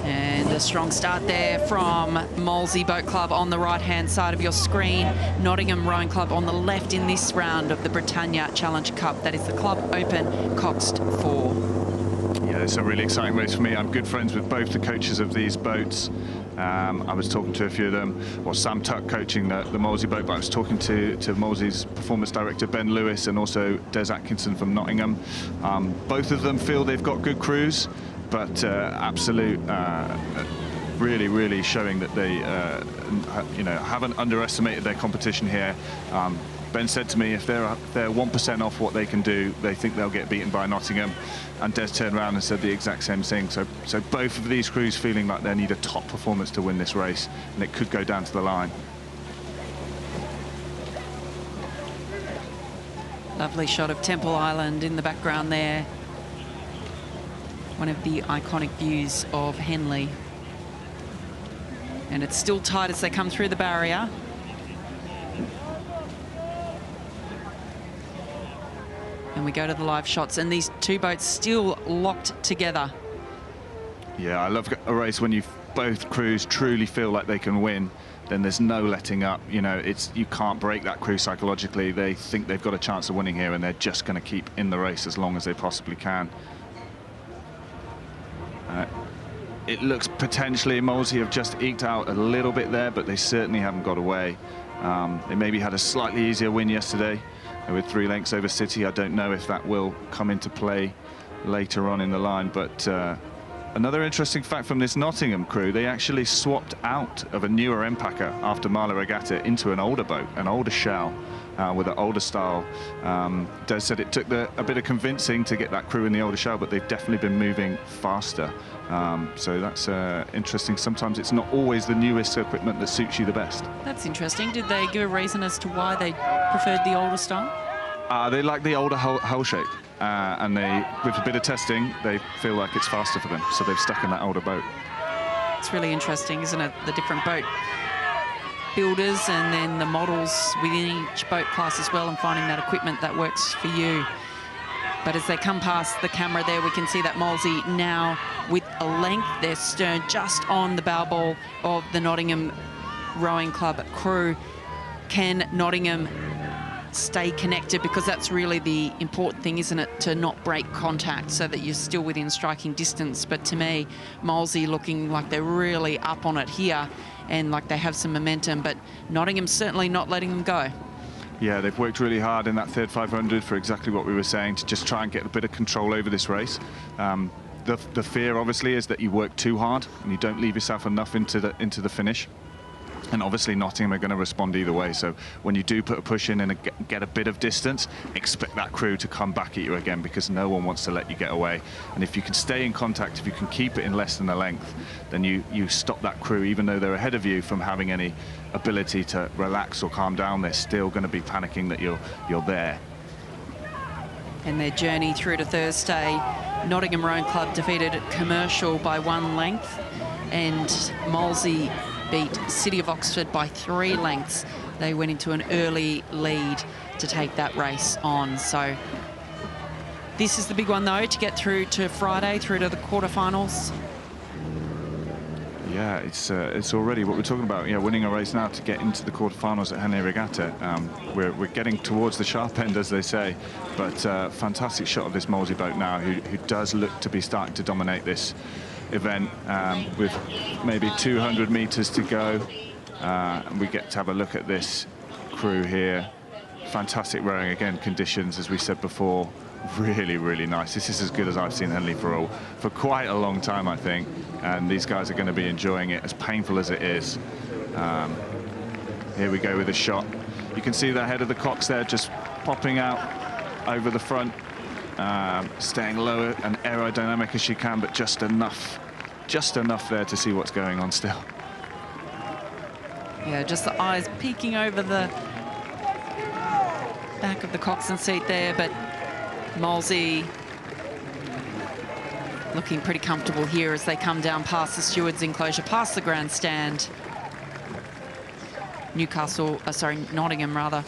And a strong start there from Molesey Boat Club on the right-hand side of your screen. Nottingham Rowing Club on the left in this round of the Britannia Challenge Cup. That is the Club Open Coxed 4. Yeah, it's a really exciting race for me. I'm good friends with both the coaches of these boats. I was talking to a few of them. Well, Sam Tuck coaching the Molesey boat, but I was talking to Molesey's performance director, Ben Lewis, and also Des Atkinson from Nottingham. Both of them feel they've got good crews, but absolute, really showing that they, haven't underestimated their competition here. Ben said to me, if they're 1% off what they can do, they think they'll get beaten by Nottingham. And Des turned around and said the exact same thing. So both of these crews feeling like they need a top performance to win this race, and it could go down to the line. Lovely shot of Temple Island in the background there. One of the iconic views of Henley. And it's still tight as they come through the barrier. And we go to the live shots, and these two boats still locked together. Yeah, I love a race when both crews truly feel like they can win. Then there's no letting up. You know, you can't break that crew psychologically. They think they've got a chance of winning here, and they're just going to keep in the race as long as they possibly can. It looks potentially Molesey have just eked out a little bit there, but they certainly haven't got away. They maybe had a slightly easier win yesterday with 3 lengths over City. I don't know if that will come into play later on in the line, but another interesting fact from this Nottingham crew, they actually swapped out of a newer Empacher after Marla Regatta into an older boat, an older shell with an older style. Des said it took a bit of convincing to get that crew in the older shell, but they've definitely been moving faster. So that's interesting. Sometimes it's not always the newest equipment that suits you the best. That's interesting. Did they give a reason as to why they preferred the older style? They like the older hull shape, and with a bit of testing, they feel like it's faster for them, so they've stuck in that older boat. It's really interesting, isn't it? The different boat builders and then the models within each boat class as well, and finding that equipment that works for you. But as they come past the camera there, we can see that Molesey now with a length, their stern just on the bow ball of the Nottingham Rowing Club crew. Can Nottingham stay connected? Because that's really the important thing, isn't it? To not break contact so that you're still within striking distance. But to me, Molesey looking like they're really up on it here and like they have some momentum, but Nottingham's certainly not letting them go. Yeah, they've worked really hard in that third 500 for exactly what we were saying, to just try and get a bit of control over this race. The fear, obviously, is that you work too hard and you don't leave yourself enough into the finish. And obviously Nottingham are going to respond either way. So when you do put a push in and get a bit of distance, expect that crew to come back at you again, because no one wants to let you get away. And if you can stay in contact, if you can keep it in less than a length, then you stop that crew, even though they're ahead of you, from having any ability to relax or calm down. They're still going to be panicking that you're there. And their journey through to Thursday, Nottingham Rowing Club defeated Commercial by 1 length, and Molesey beat City of Oxford by 3 lengths. They went into an early lead to take that race on. So this is the big one, though, to get through to Friday, through to the quarterfinals. Yeah, it's already what we're talking about. Yeah, winning a race now to get into the quarterfinals at Henley Regatta. We're getting towards the sharp end, as they say. But fantastic shot of this Molesey boat now, who does look to be starting to dominate this event, with maybe 200 meters to go. And we get to have a look at this crew here. Fantastic rowing, again, conditions, as we said before, really nice. This is as good as I've seen Henley for quite a long time, I think, and these guys are going to be enjoying it, as painful as it is. Here we go with a shot. You can see the head of the Cox there just popping out over the front, staying lower and aerodynamic as she can, but just enough there to see what's going on still. Yeah, just the eyes peeking over the back of the coxswain seat there, but Molesey looking pretty comfortable here as they come down past the stewards' enclosure, past the grandstand. Nottingham rather,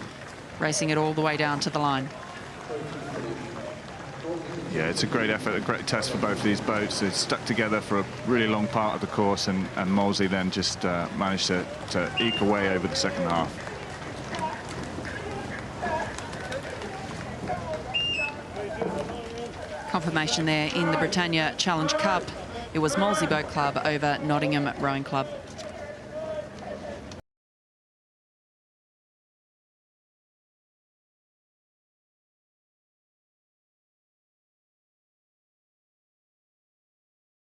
racing it all the way down to the line. Yeah, it's a great effort, a great test for both of these boats. They stuck together for a really long part of the course, and Molesey then just managed to eke away over the second half. Confirmation there in the Britannia Challenge Cup. It was Molesey Boat Club over Nottingham Rowing Club.